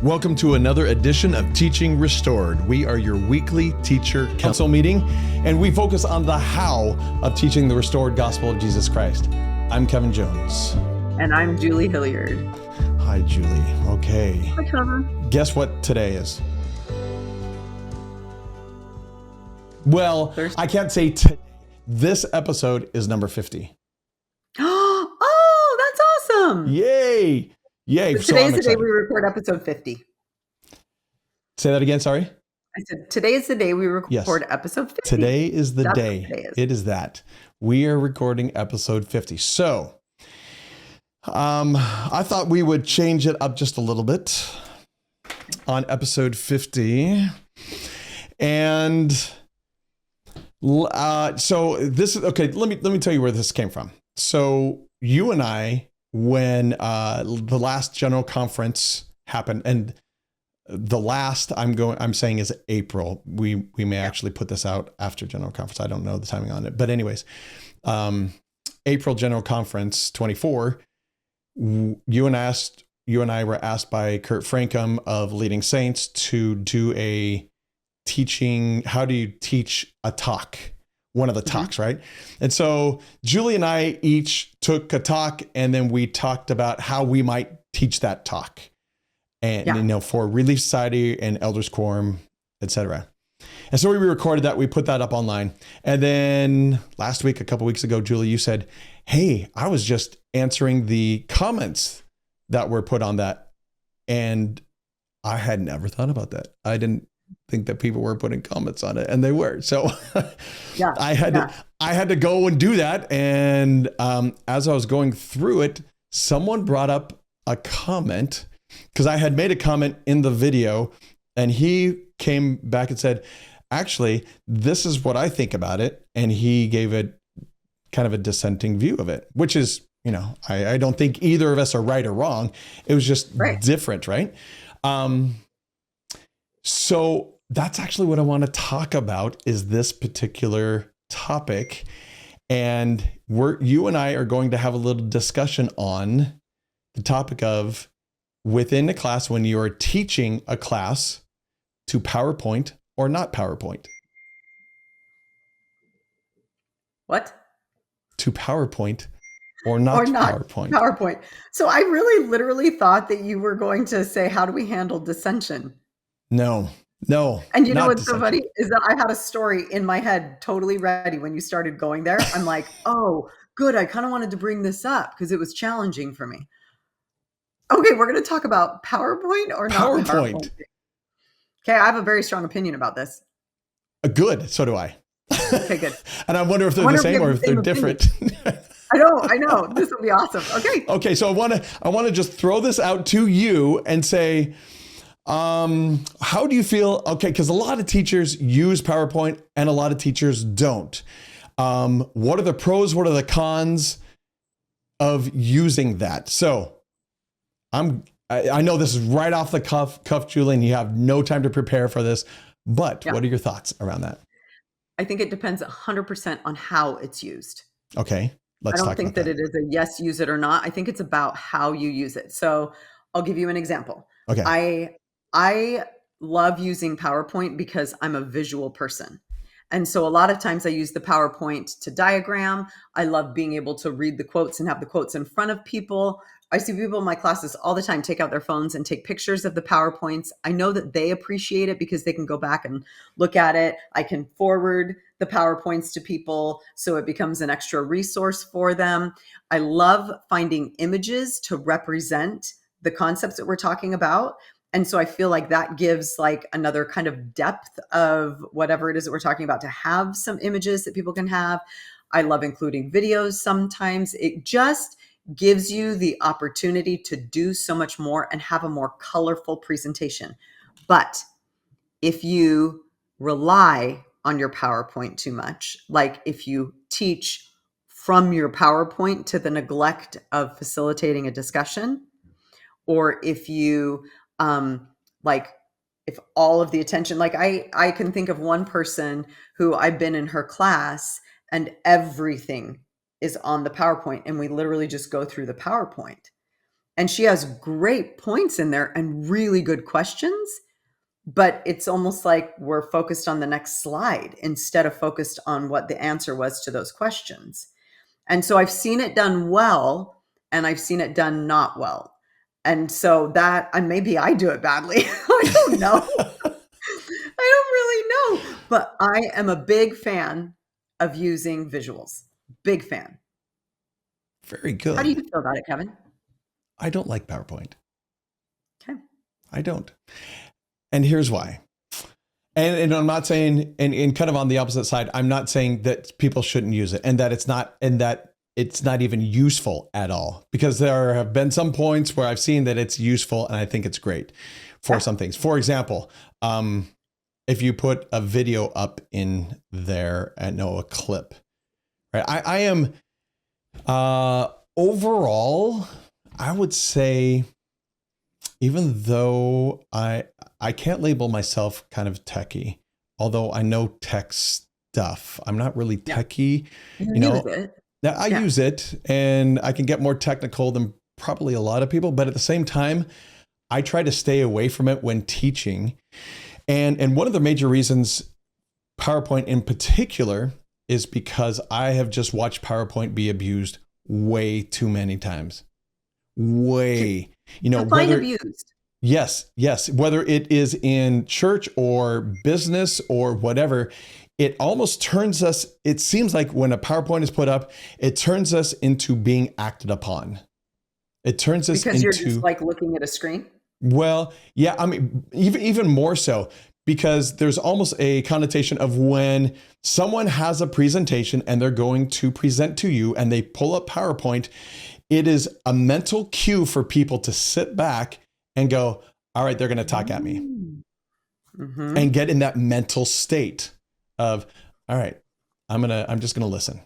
Welcome to another edition of Teaching Restored. We are your weekly teacher council meeting, and we focus on the how of teaching the restored gospel of Jesus Christ. I'm Kevin Jones. And I'm Julie Hilliard. Hi, Julie. Okay. Hi, Kevin. Guess what today is? Well, Thursday. I can't say today. This episode is number 50. Oh, that's awesome. Yay. Yay. So today's the day we record episode 50. Say that again, sorry? I said, today is the day we record episode 50. Today is the day. It is that. We are recording episode 50. So, I thought we would change it up just a little bit on episode 50. And so this is, okay, let me tell you where this came from. So you and I, when the last general conference happened, and the last I'm saying is April. We may actually put this out after general conference. I don't know the timing on it, but anyways, April general conference 24. You and I were asked by Kurt Frankum of Leading Saints to do a teaching. How do you teach a talk? One of the talks, right? And so Julie and I each took a talk, and then we talked about how we might teach that talk, and for Relief Society and Elders Quorum, etc. And so we recorded that. We put that up online. And then last week, a couple weeks ago, Julie, you said, "Hey, I was just answering the comments that were put on that, and I had never thought about that. I didn't think that people were putting comments on it, and they were." So I had to go and do that. And as I was going through it, someone brought up a comment, because I had made a comment in the video, and he came back and said, "Actually, this is what I think about it." And he gave it kind of a dissenting view of it, which is, I don't think either of us are right or wrong. It was just different, right? So that's actually what I want to talk about, is this particular topic. And you and I are going to have a little discussion on the topic of, within a class, when you are teaching a class, to PowerPoint or not PowerPoint. What? To PowerPoint or not PowerPoint. PowerPoint. So I really literally thought that you were going to say, how do we handle dissension? No. And you know what's so funny is that I had a story in my head totally ready when you started going there. I'm like, oh, good. I kind of wanted to bring this up because it was challenging for me. Okay, we're going to talk about PowerPoint or not PowerPoint. Okay, I have a very strong opinion about this. Good. So do I. Okay, good. And I wonder if they're the same or if they're different. I know. This will be awesome. Okay. So I want to just throw this out to you and say, how do you feel? Okay, because a lot of teachers use PowerPoint and a lot of teachers don't. What are the pros? What are the cons of using that? So I know this is right off the cuff, Julie, and you have no time to prepare for this, but what are your thoughts around that? I think it depends 100% on how it's used. Okay, let's talk about that. I don't think that it is a yes, use it or not. I think it's about how you use it. So I'll give you an example. Okay. I love using PowerPoint because I'm a visual person. And so a lot of times I use the PowerPoint to diagram. I love being able to read the quotes and have the quotes in front of people. I see people in my classes all the time take out their phones and take pictures of the PowerPoints. I know that they appreciate it because they can go back and look at it. I can forward the PowerPoints to people so it becomes an extra resource for them. I love finding images to represent the concepts that we're talking about. And so I feel like that gives like another kind of depth of whatever it is that we're talking about, to have some images that people can have. I love including videos sometimes. It just gives you the opportunity to do so much more and have a more colorful presentation. But if you rely on your PowerPoint too much, like if you teach from your PowerPoint to the neglect of facilitating a discussion, or if you if all of the attention, like I can think of one person who I've been in her class and everything is on the PowerPoint, and we literally just go through the PowerPoint. And she has great points in there and really good questions, but it's almost like we're focused on the next slide instead of focused on what the answer was to those questions. And so I've seen it done well, and I've seen it done not well. And so that, and maybe I do it badly. I don't know. I don't really know, but I am a big fan of using visuals. Big fan. Very good. How do you feel about it, Kevin? I don't like PowerPoint. Okay. I don't. And here's why. And I'm not saying, and kind of on the opposite side, I'm not saying that people shouldn't use it and that it's not even useful at all, because there have been some points where I've seen that it's useful and I think it's great for some things. For example, if you put a video up in there and a clip, right? I am overall, I would say, even though I can't label myself kind of techie, although I know tech stuff. I'm not really techie. I use it and I can get more technical than probably a lot of people. But at the same time, I try to stay away from it when teaching. And one of the major reasons PowerPoint in particular is because I have just watched PowerPoint be abused way too many times. Abused. Yes. Whether it is in church or business or whatever, it almost turns us, it seems like when a PowerPoint is put up, it turns us into being acted upon. It turns us because you're just like looking at a screen. Well, yeah, I mean, even more so, because there's almost a connotation of when someone has a presentation and they're going to present to you and they pull up PowerPoint, it is a mental cue for people to sit back and go, all right, they're going to talk at me, and get in that mental state of, all right, I'm just going to listen,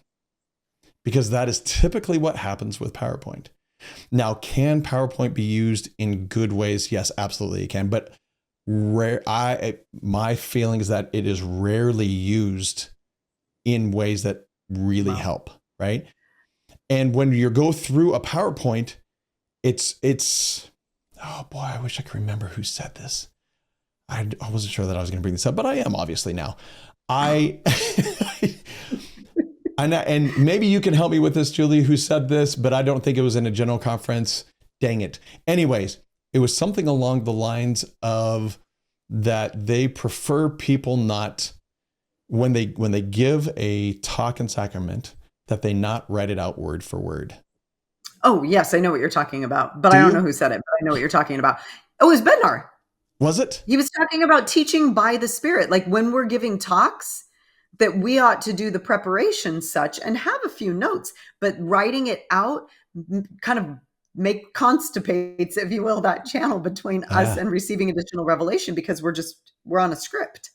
because that is typically what happens with PowerPoint. Now, can PowerPoint be used in good ways? Yes, absolutely it can. But my feeling is that it is rarely used in ways that really help, right? And when you go through a PowerPoint, it's oh boy, I wish I could remember who said this. I wasn't sure that I was going to bring this up, but I am obviously now. And maybe you can help me with this, Julie, who said this, but I don't think it was in a general conference. Dang it. Anyways, it was something along the lines of that they prefer people not, when they give a talk in sacrament, that they not write it out word for word. Oh, yes, I know what you're talking about, but I don't know who said it, but I know what you're talking about. It was Bednar. Was it? He was talking about teaching by the Spirit. Like when we're giving talks, that we ought to do the preparation such and have a few notes, but writing it out kind of constipates, if you will, that channel between us and receiving additional revelation, because we're on a script.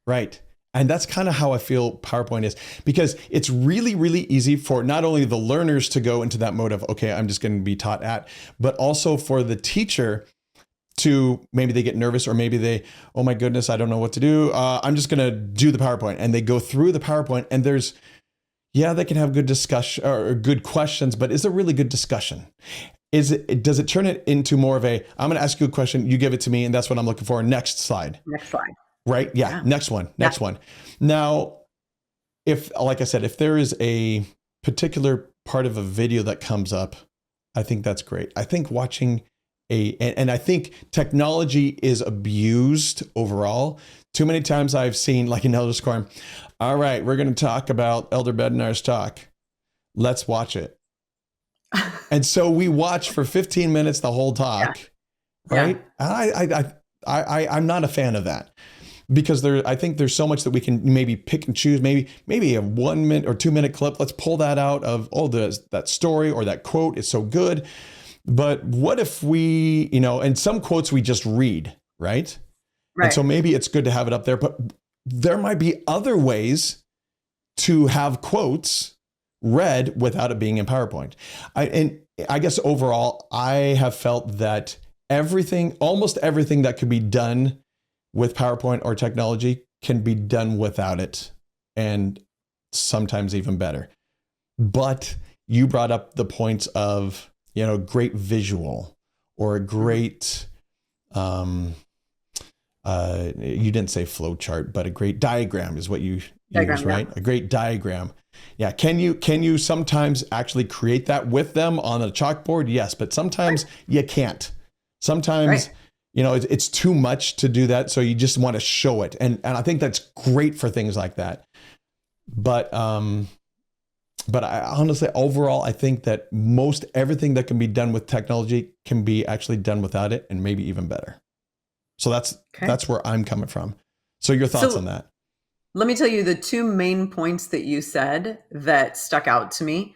Right. And that's kind of how I feel PowerPoint is, because it's really, really easy for not only the learners to go into that mode of, okay, I'm just going to be taught at, but also for the teacher to, maybe they get nervous, or maybe they, oh my goodness, I don't know what to do. I'm just going to do the PowerPoint, and they go through the PowerPoint, and they can have good discussion or good questions, but is it really good discussion? Does it turn it into more of a, I'm going to ask you a question, you give it to me, and that's what I'm looking for. Next slide. Right? Yeah. Next one. Now, like I said, if there is a particular part of a video that comes up, I think that's great. I think watching and I think technology is abused overall. Too many times I've seen, like in Elder Quorum, all right, we're going to talk about Elder Bednar's talk. Let's watch it. And so we watch for 15 minutes the whole talk, right? Yeah. I'm not a fan of that, because I think there's so much that we can maybe pick and choose. Maybe a 1 minute or 2 minute clip. Let's pull that out of, that story or that quote is so good. But what if we, and some quotes we just read, right? And so maybe it's good to have it up there, but there might be other ways to have quotes read without it being in PowerPoint. I guess overall, I have felt that almost everything that could be done with PowerPoint or technology can be done without it, and sometimes even better. But you brought up the points of, great visual. or a great, you didn't say flow chart, but a great diagram is what you use, right? Yeah. A great diagram. Yeah. Can you sometimes actually create that with them on a chalkboard? Yes. But sometimes you can't. Sometimes, it's too much to do that. So you just want to show it. And I think that's great for things like that. But I honestly, overall, I think that most everything that can be done with technology can be actually done without it, and maybe even better. So that's where I'm coming from. So your thoughts on that? Let me tell you the two main points that you said that stuck out to me.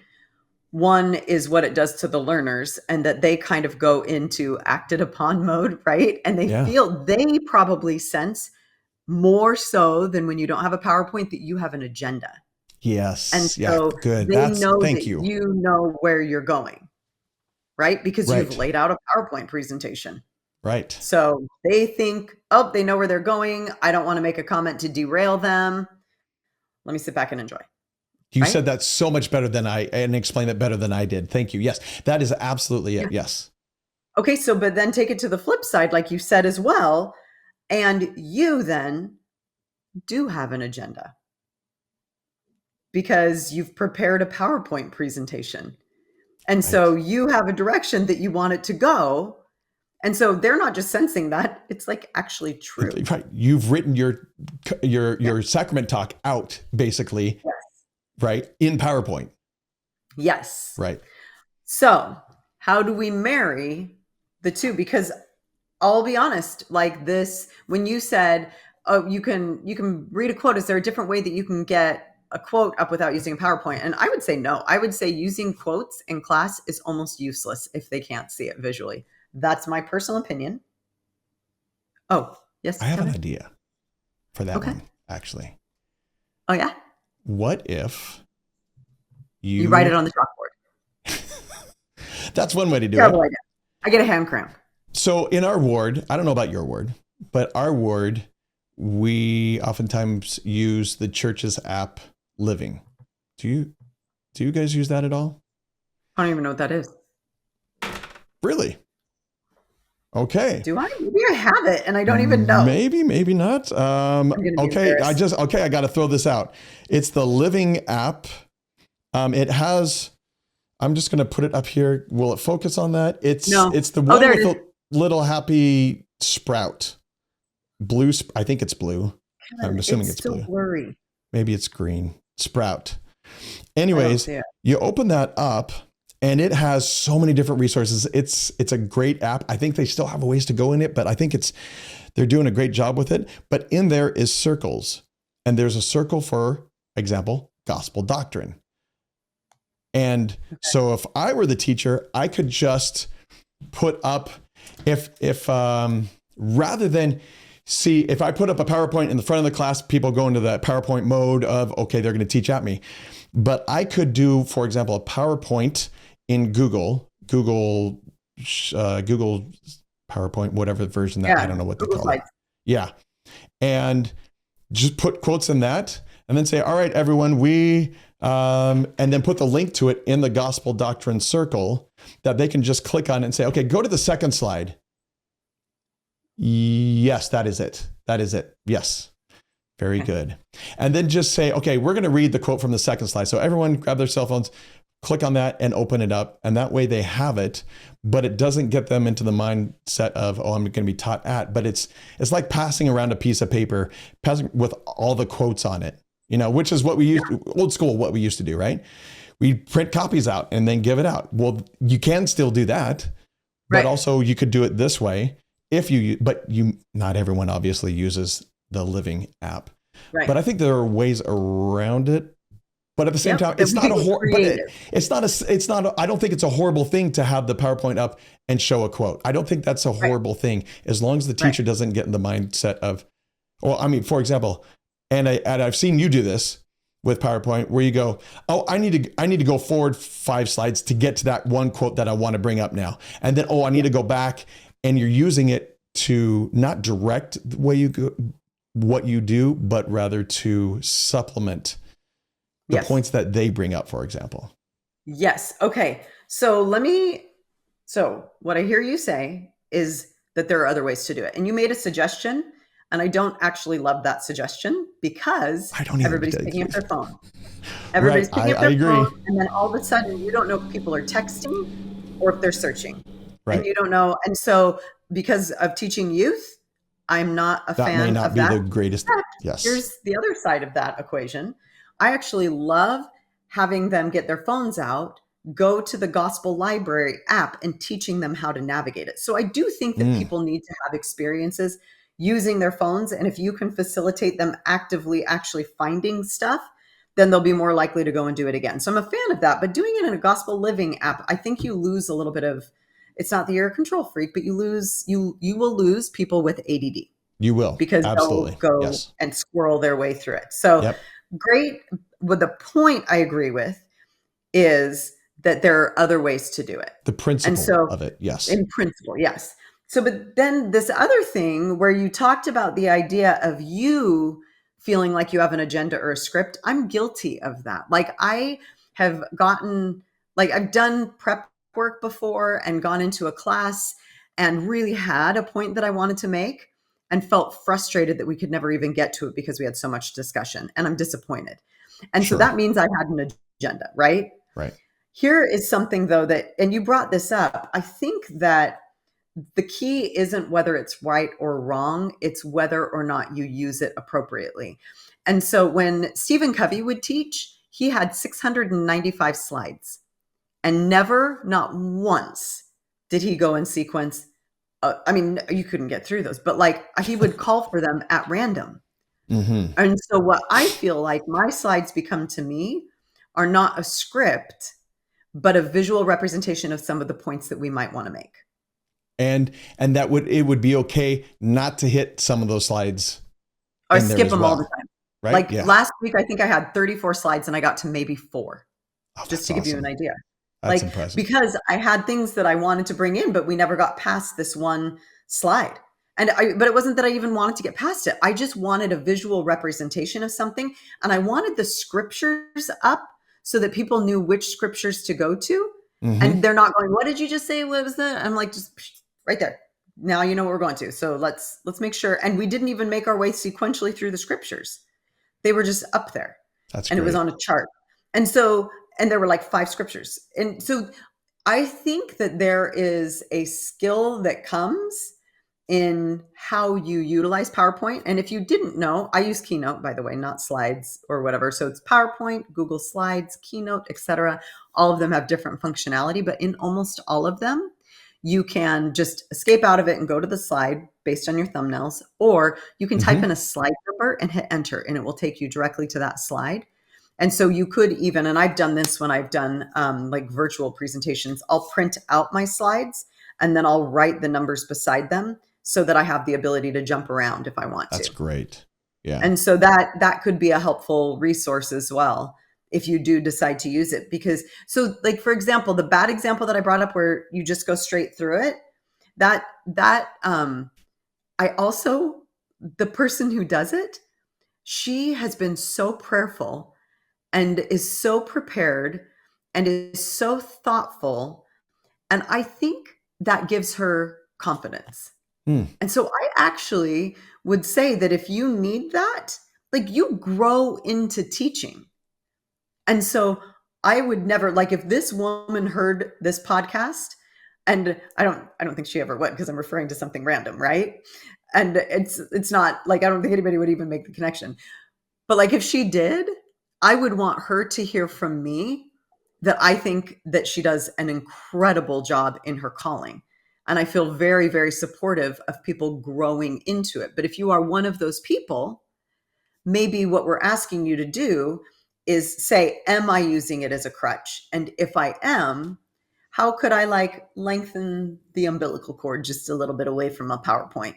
One is what it does to the learners, and that they kind of go into acted upon mode, right? And they probably sense more so than when you don't have a PowerPoint that you have an agenda. Yes. And so good. they know that you know where you're going, right? Because you've laid out a PowerPoint presentation. Right. So they think, they know where they're going. I don't want to make a comment to derail them. Let me sit back and enjoy. You said that so much better than and explained it better than I did. Thank you. Yes, that is absolutely it. Yes. Okay. So, but then take it to the flip side, like you said as well. And you then do have an agenda because you've prepared a PowerPoint presentation. And so you have a direction that you want it to go. And so they're not just sensing that, it's like actually true. Right. You've written your sacrament talk out basically. Yes. Right. In PowerPoint. Yes. Right. So how do we marry the two? Because I'll be honest, like this, when you said, you can read a quote, is there a different way that you can get a quote up without using a PowerPoint? And I would say no. I would say using quotes in class is almost useless if they can't see it visually. That's my personal opinion. Oh, yes. I have an idea for that one, actually. Oh, yeah? What if you write it on the chalkboard? That's one way to do Terrible it. Idea. I get a hand cramp. So in our ward, I don't know about your ward, but our ward, we oftentimes use the church's app, Living. Do you guys use that at all? I don't even know what that is. Really? Okay. Do I? Maybe I have it and I don't even know. Maybe not. Okay. I got to throw this out. It's the Living app. It has, I'm just going to put it up here. Will it focus on that? It's the one with the little happy sprout. Blue. I think it's blue. I'm assuming it's blue. Blurry. Maybe it's green. Sprout. Anyways, you open that up. And it has so many different resources. It's a great app. I think they still have a ways to go in it, but I think they're doing a great job with it. But in there is circles. And there's a circle for example, gospel doctrine. And so if I were the teacher, I could just put up if rather than if I put up a PowerPoint in the front of the class, people go into that PowerPoint mode of, okay, they're going to teach at me. But I could do, for example, a PowerPoint in Google PowerPoint, whatever version that I don't know what Google to call Slides. It. Yeah. And just put quotes in that and then say, all right, everyone, and then put the link to it in the gospel doctrine circle that they can just click on and say, okay, go to the second slide. Yes, that is it. That is it. Yes. Very good. And then just say, okay, we're going to read the quote from the second slide. So everyone grab their cell phones, click on that and open it up. And that way they have it, but it doesn't get them into the mindset of, I'm going to be taught at, but it's like passing around a piece of paper with all the quotes on it, which is what we used, old school, what we used to do, right? We print copies out and then give it out. Well, you can still do that, but also you could do it this way not everyone obviously uses the Living app. Right. But I think there are ways around it. But at the same time, it's not I don't think it's a horrible thing to have the PowerPoint up and show a quote. I don't think that's a horrible thing as long as the teacher doesn't get in the mindset of, for example, and I've seen you do this with PowerPoint where you go, I need to go forward 5 slides to get to that one quote that I want to bring up now. And then, I need to go back, and you're using it to not direct the way you go, what you do, but rather to supplement the points that they bring up, for example. Yes. Okay. So So what I hear you say is that there are other ways to do it. And you made a suggestion, and I don't actually love that suggestion because I don't either. everybody's picking up their phone. Right. Everybody's picking up I their phone, agree. and then all of a sudden you don't know if people are texting or if they're searching. And Right. you don't know. And so because of teaching youth, I'm not a That may fan not of be that. the greatest. Yes. Here's the other side of that equation. I actually love having them get their phones out, go to the Gospel Library app, and teaching them how to navigate it. So I do think that people need to have experiences using their phones. And if you can facilitate them actively actually finding stuff, then they'll be more likely to go and do it again. So I'm a fan of that. But doing it in a Gospel Living app, I think you lose a little bit of, it's not that you're a control freak, but you will lose people with ADD. You will. Because Absolutely. they'll go Yes. and squirrel their way through it. So great. But the point I agree with is that there are other ways to do it. The principle of it. Yes. In principle, yes. So, but then this other thing where you talked about the idea of you feeling like you have an agenda or a script, I'm guilty of that. Like I have gotten, like I've done prep work before and gone into a class and really had a point that I wanted to make and felt frustrated that we could never even get to it because we had so much discussion, and I'm disappointed. And so that means I had an agenda, right? Right. Here is something though that, and you brought this up, I think that the key isn't whether it's right or wrong, it's whether or not you use it appropriately. And so when Stephen Covey would teach, he had 695 slides, and never, not once, did he go in sequence. I mean, you couldn't get through those, but like he would call for them at random. And so what I feel like my slides become to me are not a script, but a visual representation of some of the points that we might want to make. And that it would be okay not to hit some of those slides. Or skip them all the time. Right? Like last week, I think I had 34 slides and I got to maybe 4, just to give you an idea. That's impressive. Because I had things that I wanted to bring in, but we never got past this one slide. But it wasn't that I even wanted to get past it. I just wanted a visual representation of something. And I wanted the scriptures up so that people knew which scriptures to go to. And they're not going, what did you just say? What was that? I'm like, just right there. Now you know what we're going to. So let's make sure. And we didn't even make our way sequentially through the scriptures. They were just up there. That's and great. It was on a chart. And so, and there were like 5 scriptures. And so I think that there is a skill that comes in how you utilize PowerPoint. And if you didn't know, I use Keynote, by the way, not Slides or whatever. So it's PowerPoint, Google Slides, Keynote, etc. All of them have different functionality, but in almost all of them, you can just escape out of it and go to the slide based on your thumbnails, or you can type in a slide number and hit enter, and it will take you directly to that slide. And so you could even, and I've done this when I've done like virtual presentations, I'll print out my slides and then I'll write the numbers beside them so that I have the ability to jump around if I want to. That's great. Yeah. And so that could be a helpful resource as well if you do decide to use it. Because, so like, for example, the bad example that I brought up where you just go straight through it, I also, the person who does it, she has been so prayerful and is so prepared and is so thoughtful. And I think that gives her confidence. And so I actually would say that if you need that, like you grow into teaching. And so I would never, like if this woman heard this podcast, and I don't think she ever would because I'm referring to something random, right? And it's not like, I don't think anybody would even make the connection. But like if she did, I would want her to hear from me that I think that she does an incredible job in her calling. And I feel very, very supportive of people growing into it. But if you are one of those people, maybe what we're asking you to do is say, am I using it as a crutch? And if I am, how could I like lengthen the umbilical cord just a little bit away from a PowerPoint?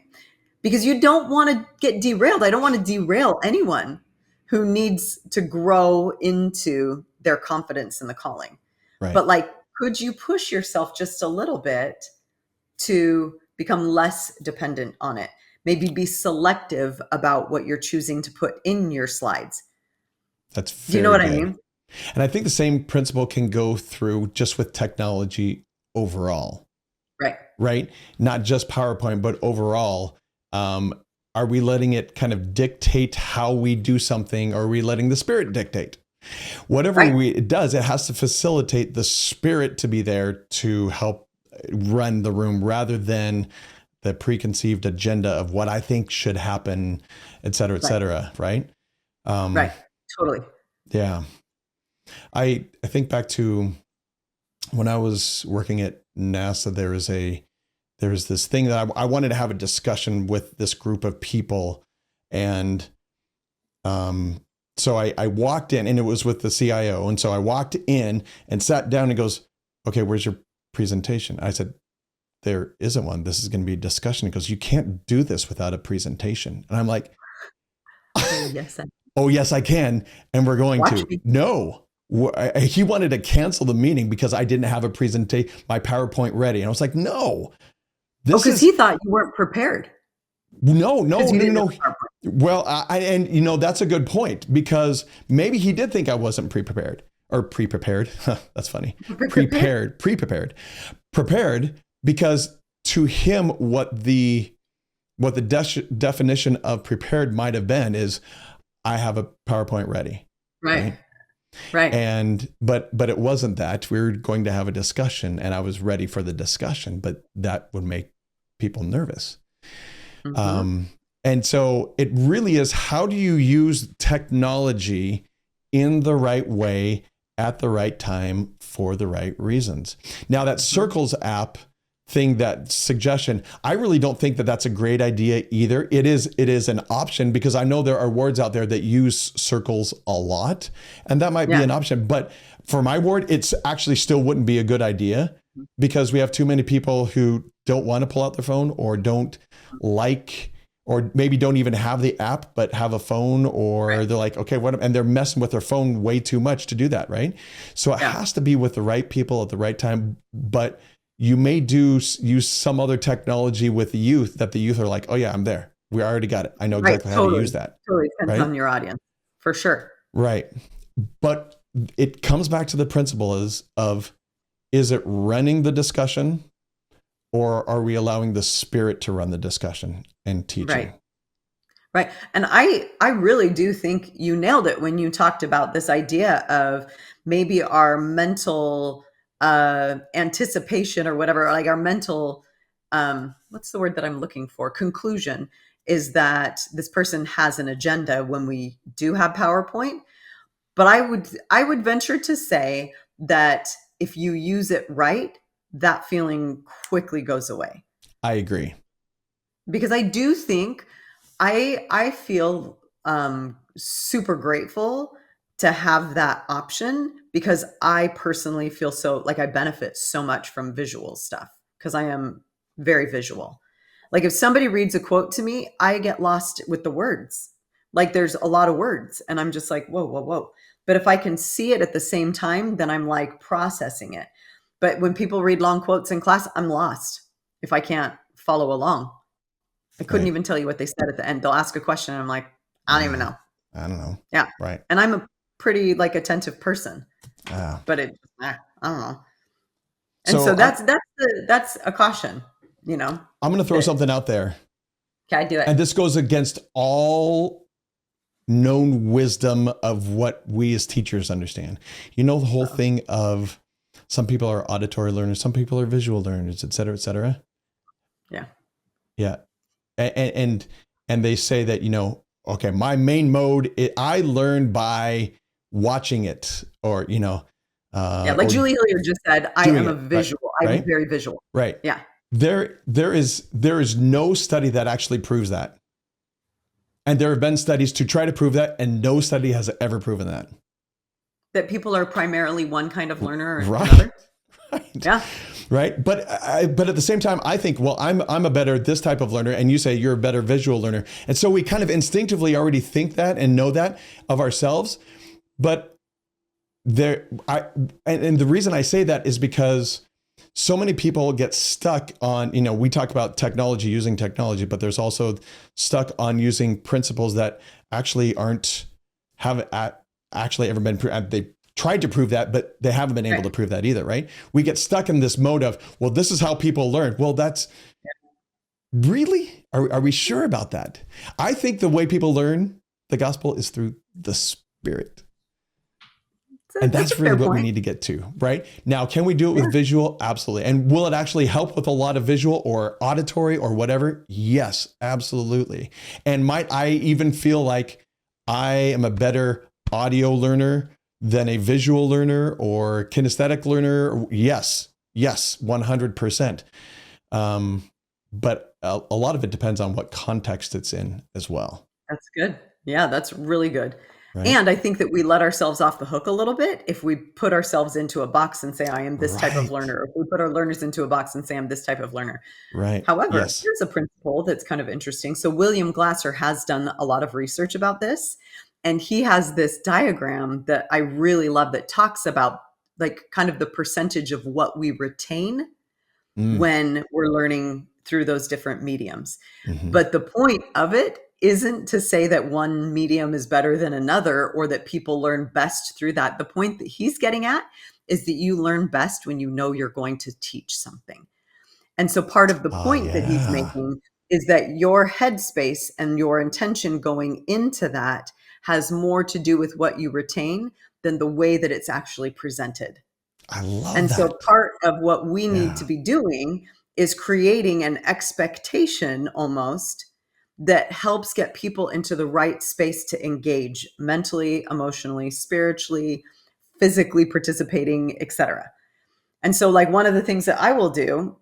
Because you don't want to get derailed. I don't want to derail anyone who needs to grow into their confidence in the calling. Right. But like, could you push yourself just a little bit to become less dependent on it? Maybe be selective about what you're choosing to put in your slides. That's very Do you know what good. I mean? And I think the same principle can go through just with technology overall. right? Not just PowerPoint, but overall. Are we letting it kind of dictate how we do something, or are we letting the spirit dictate? Whatever it does, it has to facilitate the spirit to be there to help run the room, rather than the preconceived agenda of what I think should happen, et cetera, right? Right. Totally. Yeah. I think back to when I was working at NASA, there was this thing that I wanted to have a discussion with this group of people. And so I walked in, and it was with the CIO. And so I walked in and sat down, and goes, okay, where's your presentation? I said, there isn't one. This is going to be a discussion. He goes, you can't do this without a presentation. And I'm like, oh, yes, I can. And we're going to. No. He wanted to cancel the meeting because I didn't have a presentation, my PowerPoint ready. And I was like, no. Because he thought you weren't prepared. No. Well, that's a good point, because maybe he did think I wasn't pre-prepared. That's funny. Prepared, because to him, what the definition of prepared might have been is, I have a PowerPoint ready. Right. But it wasn't that. We were going to have a discussion, and I was ready for the discussion, but that would make people nervous. Mm-hmm. And so it really is, how do you use technology in the right way at the right time for the right reasons? Now, that Circles app thing, that suggestion, I really don't think that that's a great idea either. It is an option, because I know there are wards out there that use Circles a lot, and that might be an option. But for my ward, it's actually still wouldn't be a good idea, because we have too many people who don't want to pull out their phone, or don't like, or maybe don't even have the app, but have a phone, or they're like, okay, what? And they're messing with their phone way too much to do that, right? So it has to be with the right people at the right time. But you may use some other technology with the youth, that the youth are like, oh yeah, I'm there. We already got it. I know exactly how to use that. Totally depends on your audience, for sure. Right. But it comes back to the principle of, is it running the discussion, or are we allowing the spirit to run the discussion and teaching? Right. And I really do think you nailed it when you talked about this idea of maybe our mental anticipation, or whatever, like our mental, what's the word that I'm looking for? Conclusion is that this person has an agenda when we do have PowerPoint. But I would venture to say that if you use it right, that feeling quickly goes away. I agree. Because I do think I feel super grateful to have that option, because I personally feel so like I benefit so much from visual stuff, because I am very visual. Like if somebody reads a quote to me, I get lost with the words. Like there's a lot of words, and I'm just like, whoa. But if I can see it at the same time, then I'm like processing it. But when people read long quotes in class, I'm lost if I can't follow along. I couldn't even tell you what they said at the end. They'll ask a question, and I'm like, I don't even know. I don't know. Yeah. Right. And I'm a pretty like attentive person, but I don't know. And so that's a caution, you know. I'm going to throw something out there. Okay, I do it. And this goes against all known wisdom of what we as teachers understand. You know, the whole thing of some people are auditory learners, some people are visual learners, et cetera, et cetera. Yeah. Yeah. And they say that, you know, okay, my main mode, I learn by watching it, or, you know. Like Julie Hilliard just said, I am a visual. I'm very visual. Right. Yeah. There is no study that actually proves that. And there have been studies to try to prove that, and no study has ever proven that. That people are primarily one kind of learner or right. another. Right. Yeah. Right. But at the same time, I think, well, I'm a better this type of learner, and you say you're a better visual learner. And so we kind of instinctively already think that and know that of ourselves. But and the reason I say that is because so many people get stuck on, you know, we talk about technology, using technology, but there's also stuck on using principles that actually have actually ever been proven. They tried to prove that, but they haven't been able to prove that either, right? We get stuck in this mode of, well, this is how people learn. Well, that's really, are we sure about that? I think the way people learn the gospel is through the Spirit. And that's really what we need to get to, right? Now, can we do it with visual? Absolutely. And will it actually help with a lot of visual or auditory or whatever? Yes, absolutely. And might I even feel like I am a better audio learner than a visual learner or kinesthetic learner? Yes, 100%. But a lot of it depends on what context it's in as well. That's good. Yeah, that's really good. Right. And I think that we let ourselves off the hook a little bit if we put ourselves into a box and say, I am this type of learner. Or if we put our learners into a box and say, I'm this type of learner. Right. However, here's a principle that's kind of interesting. So William Glasser has done a lot of research about this. And he has this diagram that I really love that talks about like kind of the percentage of what we retain when we're learning through those different mediums. Mm-hmm. But the point of it isn't to say that one medium is better than another or that people learn best through that. The point that he's getting at is that you learn best when you know you're going to teach something. And so part of the point that he's making is that your headspace and your intention going into that has more to do with what you retain than the way that it's actually presented. I love that. And so part of what we need to be doing is creating an expectation almost that helps get people into the right space to engage mentally, emotionally, spiritually, physically participating, etc. And so like one of the things that I will do,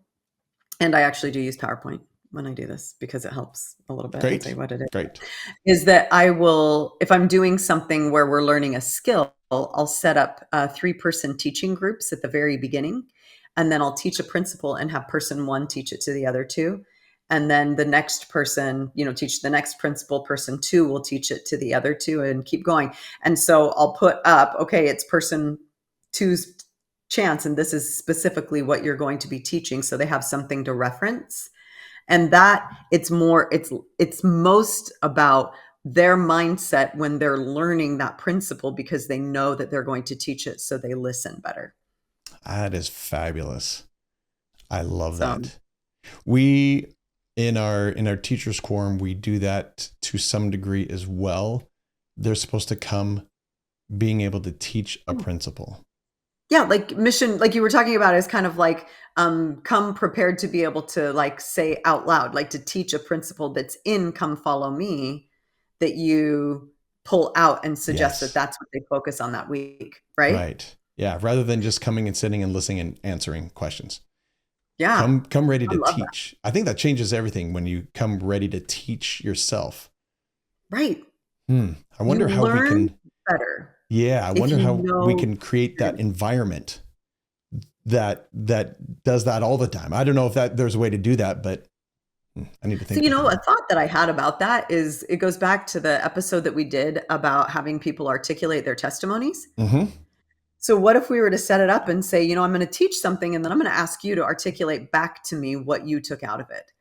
and I actually do use PowerPoint when I do this because it helps a little bit. Great. I'll tell you what it is. Great. Is that I will, if I'm doing something where we're learning a skill, I'll set up 3-person teaching groups at the very beginning. And then I'll teach a principle and have person 1 teach it to the other 2. And then the next person, teach the next principle, person 2 will teach it to the other 2 and keep going. And so I'll put up, okay, it's person 2's chance. And this is specifically what you're going to be teaching. So they have something to reference. And that it's most about their mindset when they're learning that principle because they know that they're going to teach it. So they listen better. That is fabulous. I love that. We, in our teacher's quorum, we do that to some degree as well. They're supposed to come being able to teach a principle. Yeah, like mission, like you were talking about, is kind of like come prepared to be able to like say out loud, like to teach a principle that's in Come Follow Me, that you pull out and suggest that that's what they focus on that week, right? Right. Yeah, rather than just coming and sitting and listening and answering questions. Yeah. Come ready to teach. That. I think that changes everything when you come ready to teach yourself. Right. I wonder how we can better. Yeah, I wonder how we can create that environment that does that all the time. I don't know if there's a way to do that, but I need to think. So, a thought that I had about that is it goes back to the episode that we did about having people articulate their testimonies. Mm-hmm. So what if we were to set it up and say, I'm going to teach something and then I'm going to ask you to articulate back to me what you took out of it.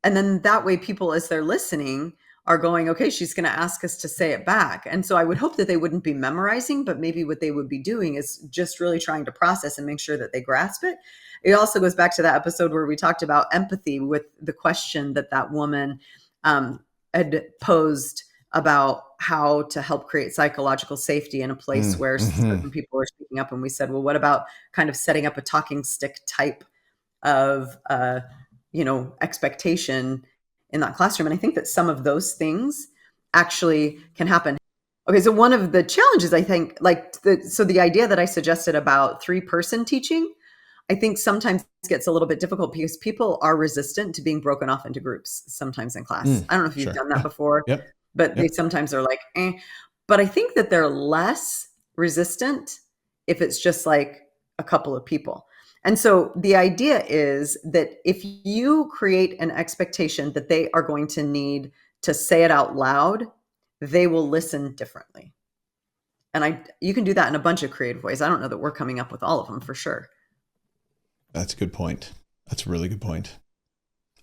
And then that way people, as they're listening, are going, okay, she's going to ask us to say it back. And so I would hope that they wouldn't be memorizing, but maybe what they would be doing is just really trying to process and make sure that they grasp it. It also goes back to that episode where we talked about empathy with the question that woman had posed about how to help create psychological safety in a place where certain people are speaking up. And we said, well, what about kind of setting up a talking stick type of, expectation in that classroom? And I think that some of those things actually can happen. Okay. So one of the challenges, I think, the idea that I suggested about 3-person teaching, I think sometimes gets a little bit difficult because people are resistant to being broken off into groups sometimes in class. I don't know if you've done that before. Yep. But they sometimes are like, eh. But I think that they're less resistant if it's just like a couple of people. And so the idea is that if you create an expectation that they are going to need to say it out loud, they will listen differently. And you can do that in a bunch of creative ways. I don't know that we're coming up with all of them for sure. That's a good point. That's a really good point.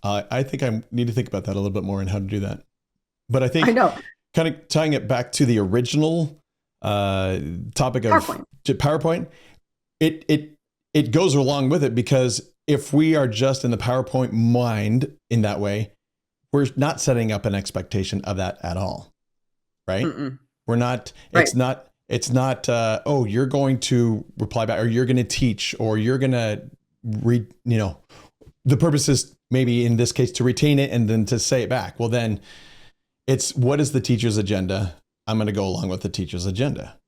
I think I need to think about that a little bit more and how to do that. But I think kind of tying it back to the original topic of PowerPoint, it goes along with it, because if we are just in the PowerPoint mind in that way, we're not setting up an expectation of that at all, right? Mm-mm. We're not. It's not. It's not. Oh, you're going to reply back, or you're going to teach, or you're going to read. The purpose is maybe in this case to retain it and then to say it back. Well, then it's, what is the teacher's agenda? I'm going to go along with the teacher's agenda.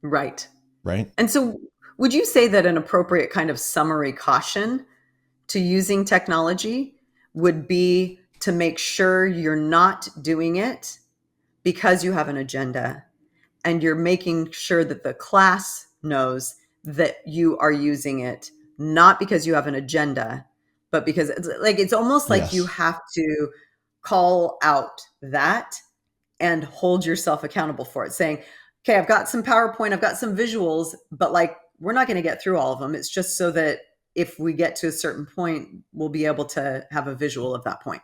Right. Right. And so would you say that an appropriate kind of summary caution to using technology would be to make sure you're not doing it because you have an agenda, and you're making sure that the class knows that you are using it not because you have an agenda, but because it's almost like you have to call out that and hold yourself accountable for it, saying, okay, I've got some PowerPoint, I've got some visuals, but we're not going to get through all of them. It's just so that if we get to a certain point, we'll be able to have a visual of that point.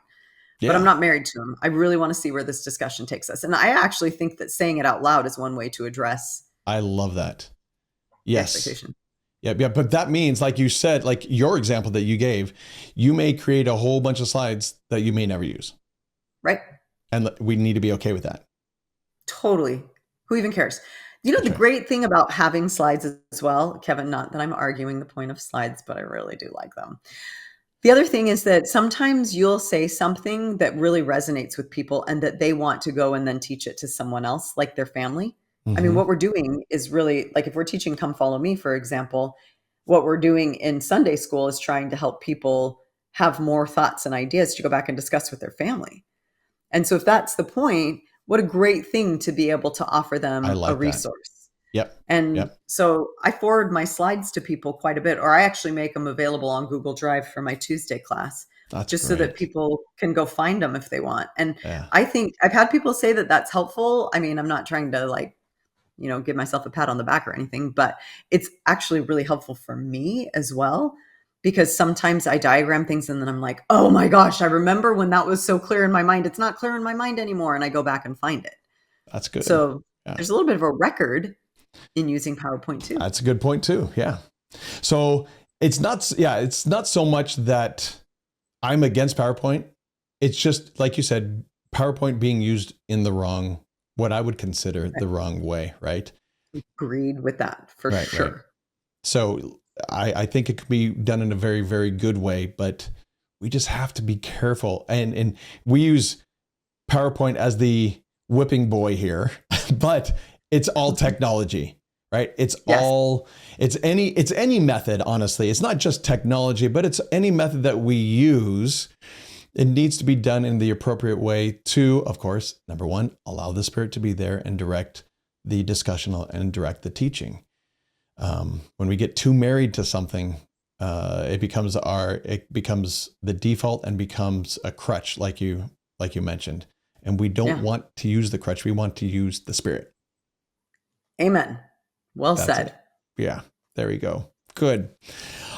Yeah. But I'm not married to them. I really want to see where this discussion takes us. And I actually think that saying it out loud is one way to address. I love that. Yes. Expectation. Yeah. But that means, like you said, like your example that you gave, you may create a whole bunch of slides that you may never use. Right. And we need to be okay with that. Totally. Who even cares? The great thing about having slides as well, Kevin, not that I'm arguing the point of slides, but I really do like them. The other thing is that sometimes you'll say something that really resonates with people and that they want to go and then teach it to someone else, like their family. Mm-hmm. I mean, what we're doing is really, like, if we're teaching Come Follow Me, for example, what we're doing in Sunday school is trying to help people have more thoughts and ideas to go back and discuss with their family. And so if that's the point, what a great thing to be able to offer them a resource. That. Yep. And so I forward my slides to people quite a bit, or I actually make them available on Google Drive for my Tuesday class. That's just great. So that people can go find them if they want. And I think I've had people say that that's helpful. I mean, I'm not trying to give myself a pat on the back or anything, but it's actually really helpful for me as well, because sometimes I diagram things and then I'm like, oh my gosh, I remember when that was so clear in my mind. It's not clear in my mind anymore. And I go back and find it. That's good. So there's a little bit of a record in using PowerPoint too. That's a good point too. Yeah. So it's not so much that I'm against PowerPoint. It's just, like you said, PowerPoint being used in the wrong, what I would consider the wrong way. Right. Agreed with that for sure. Right. So I think it can be done in a very, very good way, but we just have to be careful. And we use PowerPoint as the whipping boy here, but it's all technology, right? It's any method, honestly. It's not just technology, but it's any method that we use. It needs to be done in the appropriate way to, of course, number one, allow the Spirit to be there and direct the discussion and direct the teaching. When we get too married to something, it becomes the default and becomes a crutch, like you mentioned. And we don't want to use the crutch. We want to use the Spirit. Amen. Well said. Yeah, there we go. Good.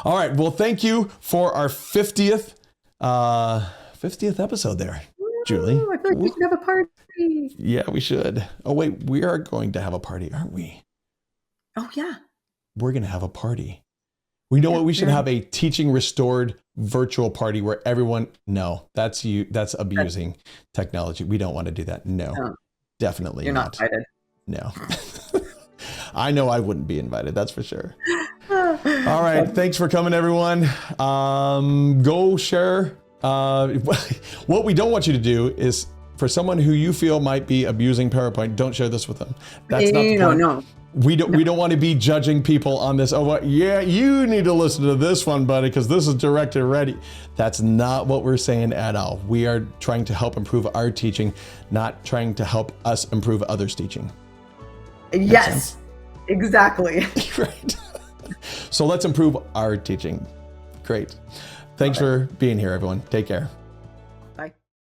All right. Well, thank you for our 50th episode there, Julie. I feel like we should have a party. Yeah, we should. Oh, wait, we are going to have a party, aren't we? Oh, yeah. We're going to have a party. We know what we should have, a teaching restored virtual party where everyone, that's abusing technology. We don't want to do that. No. Definitely You're not invited. No. I know I wouldn't be invited. That's for sure. All right. Thanks for coming, everyone. Go share. What we don't want you to do is, for someone who you feel might be abusing PowerPoint, don't share this with them. That's not the point. No. We don't want to be judging people on this. Oh, you need to listen to this one, buddy, because this is directed ready. That's not what we're saying at all. We are trying to help improve our teaching, not trying to help us improve others' teaching. Yes, exactly. Right. So let's improve our teaching. Great. Thanks for being here, everyone. Take care.